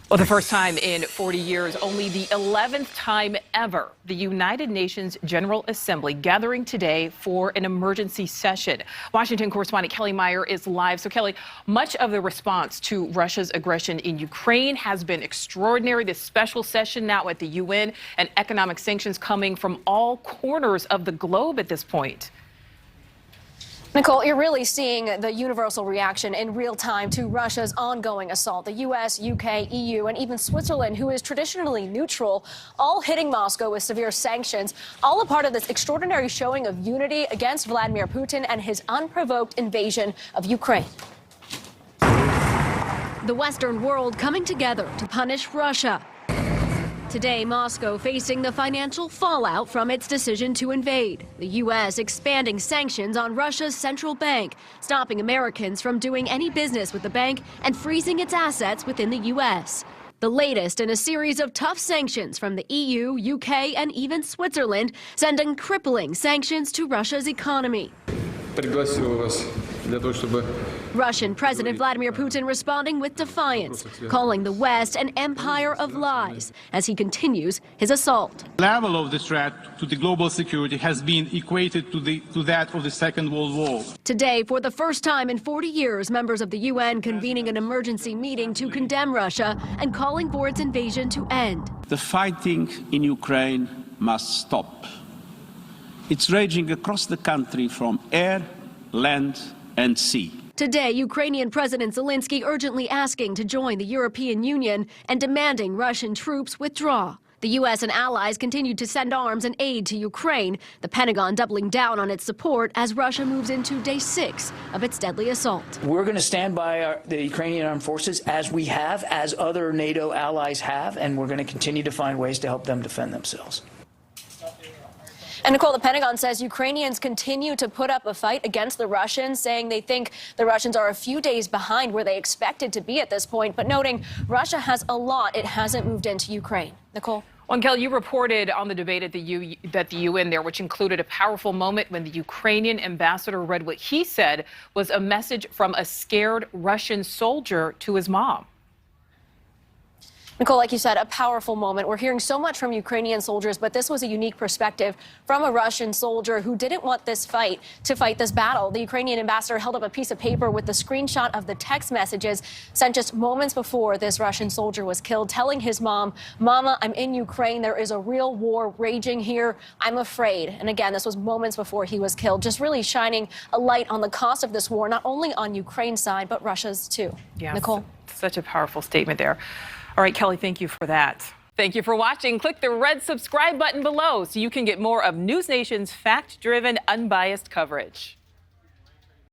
Well, the first time in 40 years, only the 11th time ever, the United Nations General Assembly gathering today for an emergency session. Washington correspondent Kelly Meyer is live. So, Kelly, much of the response to Russia's aggression in Ukraine has been extraordinary. This special session now at the UN and economic sanctions coming from all corners of the globe at this point. Nichole, you're really seeing the universal reaction in real time to Russia's ongoing assault. The U.S., UK, EU, and even Switzerland, who is traditionally neutral, all hitting Moscow with severe sanctions, all a part of this extraordinary showing of unity against Vladimir Putin and his unprovoked invasion of Ukraine. The Western world coming together to punish Russia. Today, Moscow facing the financial fallout from its decision to invade. The U.S. expanding sanctions on Russia's central bank, stopping Americans from doing any business with the bank and freezing its assets within the U.S. The latest in a series of tough sanctions from the EU, UK, and even Switzerland, sending crippling sanctions to Russia's economy. Russian President Vladimir Putin responding with defiance, calling the West an empire of lies as he continues his assault. The level of the threat to the global security has been equated to that of the Second World War. Today, for the first time in 40 years, members of the UN convening an emergency meeting to condemn Russia and calling for its invasion to end. The fighting in Ukraine must stop. It's raging across the country from air, land, and sea. Today, Ukrainian President Zelensky urgently asking to join the European Union and demanding Russian troops withdraw. The U.S. and allies continue to send arms and aid to Ukraine, the Pentagon doubling down on its support as Russia moves into day 6 of its deadly assault. We're going to stand by the Ukrainian armed forces as we have, as other NATO allies have, and we're going to continue to find ways to help them defend themselves. And Nichole, the Pentagon says Ukrainians continue to put up a fight against the Russians, saying they think the Russians are a few days behind where they expected to be at this point, but noting Russia has a lot it hasn't moved into Ukraine. Nichole? Well, Kelly, you reported on the debate at the UN there, which included a powerful moment when the Ukrainian ambassador read what he said was a message from a scared Russian soldier to his mom. Nichole, like you said, a powerful moment. We're hearing so much from Ukrainian soldiers, but this was a unique perspective from a Russian soldier who didn't want this fight to fight this battle. The Ukrainian ambassador held up a piece of paper with the screenshot of the text messages sent just moments before this Russian soldier was killed, telling his mom, "Mama, I'm in Ukraine. There is a real war raging here. I'm afraid." And again, this was moments before he was killed, just really shining a light on the cost of this war, not only on Ukraine's side, but Russia's too. Yeah, Nichole? Such a powerful statement there. All right, Kelly, thank you for that. Thank you for watching. Click the red subscribe button below so you can get more of NewsNation's fact-driven, unbiased coverage.